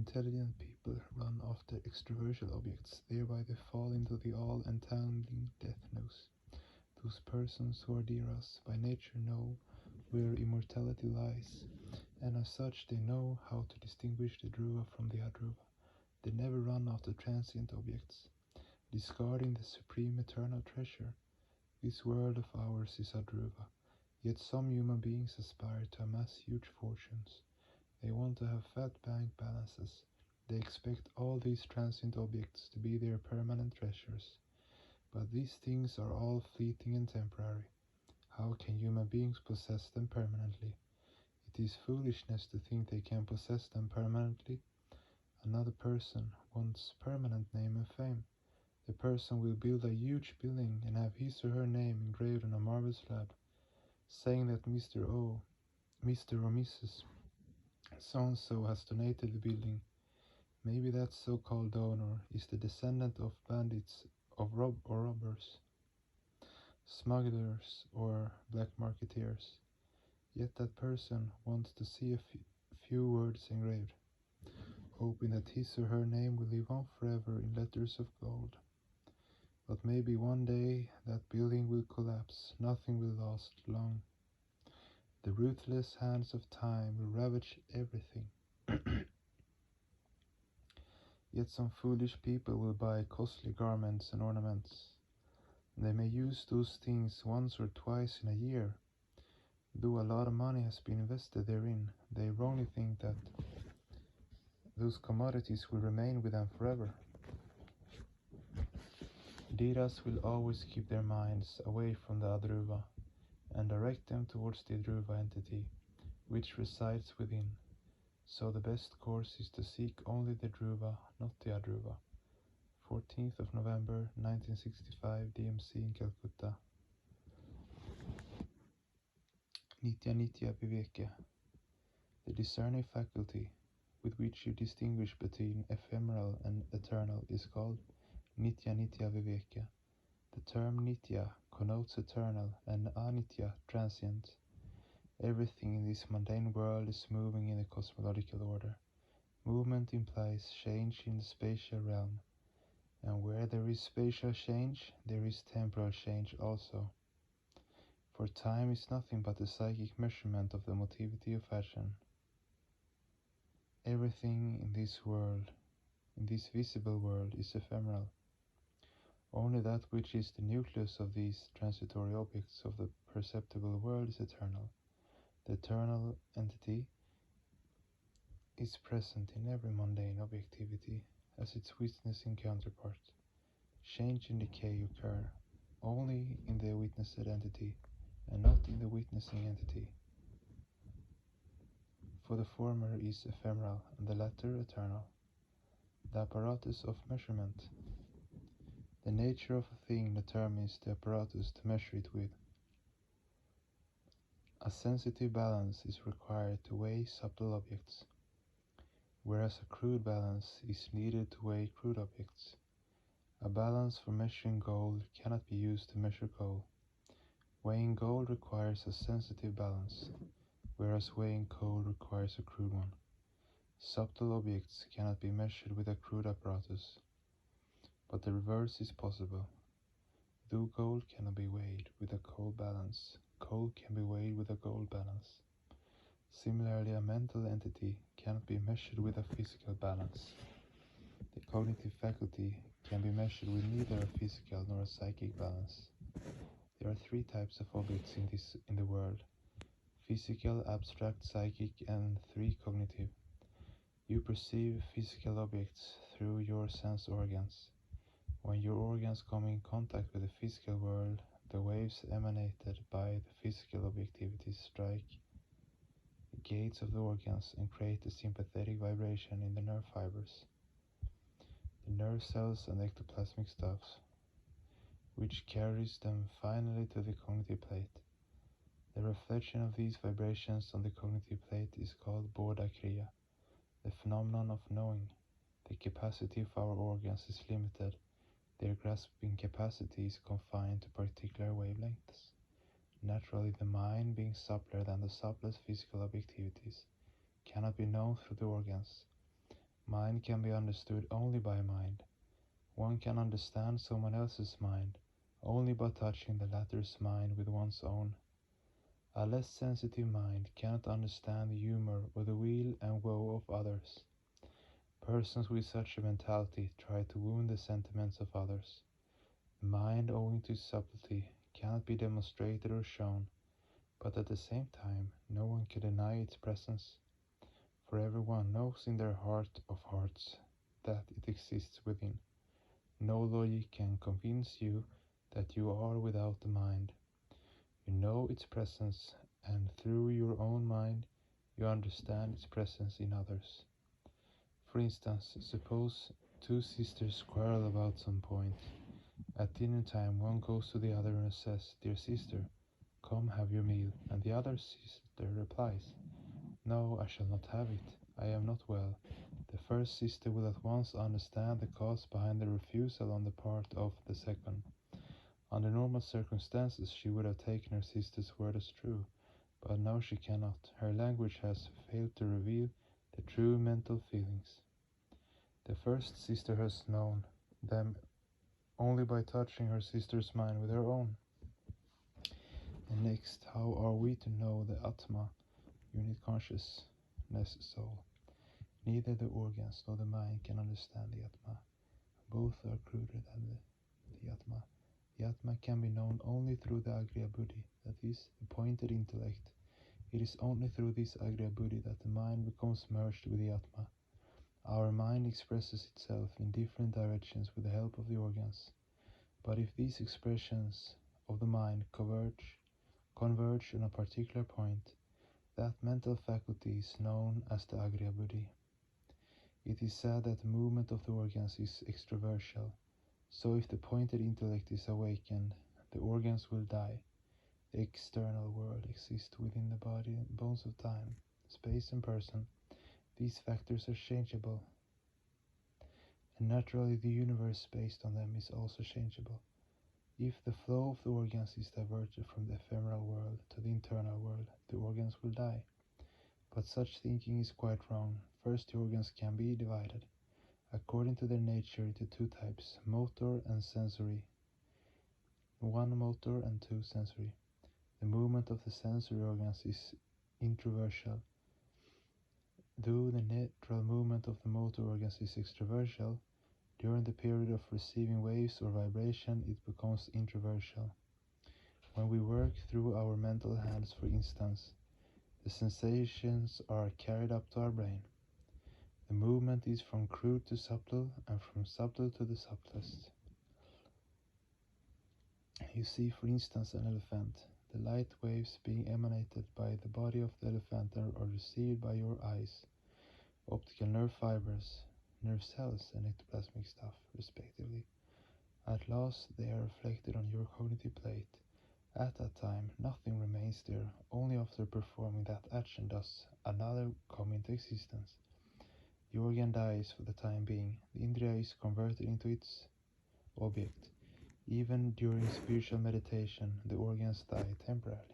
intelligent people run after extravertial objects, thereby they fall into the all-entangling death noose. Those persons who are dear us by nature know where immortality lies, and as such they know how to distinguish the dhruva from the adhruva. They never run after transient objects, discarding the supreme eternal treasure. This world of ours is adhruva, yet some human beings aspire to amass huge fortunes. They want to have fat bank balances. They expect all these transient objects to be their permanent treasures. But these things are all fleeting and temporary. How can human beings possess them permanently? It is foolishness to think they can possess them permanently. Another person wants permanent name and fame. The person will build a huge building and have his or her name engraved on a marble slab, saying that Mr. or Mrs. so-and-so has donated the building. Maybe that so-called donor is the descendant of bandits or robbers, smugglers or black marketeers. Yet that person wants to see a few words engraved, hoping that his or her name will live on forever in letters of gold. But maybe one day that building will collapse, nothing will last long. The ruthless hands of time will ravage everything. Yet some foolish people will buy costly garments and ornaments. They may use those things once or twice in a year. Though a lot of money has been invested therein, they wrongly think that those commodities will remain with them forever. Dhiras will always keep their minds away from the adhruva and direct them towards the dhruva entity, which resides within. So the best course is to seek only the dhruva, not the adhruva. 14th of November 1965, DMC in Calcutta. Nitya Nitya Viveka. The discerning faculty with which you distinguish between ephemeral and eternal is called Nitya Nitya Viveka. The term Nitya connotes eternal and Anitya transient. Everything in this mundane world is moving in a cosmological order. Movement implies change in the spatial realm, and where there is spatial change, there is temporal change also. For time is nothing but the psychic measurement of the motivity of action. Everything in this world, in this visible world, is ephemeral. Only that which is the nucleus of these transitory objects of the perceptible world is eternal. The eternal entity is present in every mundane objectivity as its witnessing counterpart. Change and decay occur only in the witnessed entity and not in the witnessing entity. For the former is ephemeral and the latter eternal. The apparatus of measurement. The nature of a thing determines the apparatus to measure it with. A sensitive balance is required to weigh subtle objects, whereas a crude balance is needed to weigh crude objects. A balance for measuring gold cannot be used to measure gold. Weighing gold requires a sensitive balance, whereas weighing coal requires a crude one. Subtle objects cannot be measured with a crude apparatus, but the reverse is possible. Though gold cannot be weighed with a coal balance, coal can be weighed with a gold balance. Similarly, a mental entity cannot be measured with a physical balance. The cognitive faculty can be measured with neither a physical nor a psychic balance. There are three types of objects in the world: physical, abstract, psychic, and three cognitive. You perceive physical objects through your sense organs. When your organs come in contact with the physical world, the waves emanated by the physical objectivity strike the gates of the organs and create a sympathetic vibration in the nerve fibers, the nerve cells and ectoplasmic stuffs, which carries them finally to the cognitive plate. The reflection of these vibrations on the cognitive plate is called bodha kriya, the phenomenon of knowing. The capacity of our organs is limited. Their grasping capacity is confined to particular wavelengths. Naturally, the mind, being suppler than the subtlest physical objectivities, cannot be known through the organs. Mind can be understood only by mind. One can understand someone else's mind only by touching the latter's mind with one's own. A less sensitive mind cannot understand the humor or the weal and woe of others. Persons with such a mentality try to wound the sentiments of others. The mind, owing to subtlety, cannot be demonstrated or shown, but at the same time, no one can deny its presence, for everyone knows in their heart of hearts that it exists within. No logic can convince you that you are without the mind. You know its presence, and through your own mind, you understand its presence in others. For instance, suppose two sisters quarrel about some point. At dinner time, one goes to the other and says, "Dear sister, come have your meal," and the other sister replies, "No, I shall not have it. I am not well." The first sister will at once understand the cause behind the refusal on the part of the second. Under normal circumstances, she would have taken her sister's word as true, but now she cannot. Her language has failed to reveal the true mental feelings. The first sister has known them only by touching her sister's mind with her own. And next, how are we to know the Atma, unit consciousness soul? Neither the organs nor the mind can understand the Atma. Both are cruder than the Atma. The Atma can be known only through the Agriya Buddhi, that is, the pointed intellect. It is only through this Agriya Buddhi that the mind becomes merged with the Atma. Our mind expresses itself in different directions with the help of the organs. But if these expressions of the mind converge on a particular point, that mental faculty is known as the Agriya Buddhi. It is said that the movement of the organs is extraversial. So if the pointed intellect is awakened, the organs will die. The external world exists within the body and bones of time, space and person. These factors are changeable, and naturally the universe based on them is also changeable. If the flow of the organs is diverted from the ephemeral world to the internal world, the organs will die. But such thinking is quite wrong. First, the organs can be divided, according to their nature, into two types, motor and sensory. One motor and two sensory. The movement of the sensory organs is introversial. Though the natural movement of the motor organs is extraversial, during the period of receiving waves or vibration it becomes introversial. When we work through our mental hands, for instance, the sensations are carried up to our brain. The movement is from crude to subtle, and from subtle to the subtlest. You see, for instance, an elephant. The light waves being emanated by the body of the elephant are received by your eyes, optical nerve fibers, nerve cells, and ectoplasmic stuff, respectively. At last, they are reflected on your cognitive plate. At that time, nothing remains there. Only after performing that action does another come into existence. The organ dies for the time being. The indriya is converted into its object. Even during spiritual meditation, the organs die temporarily.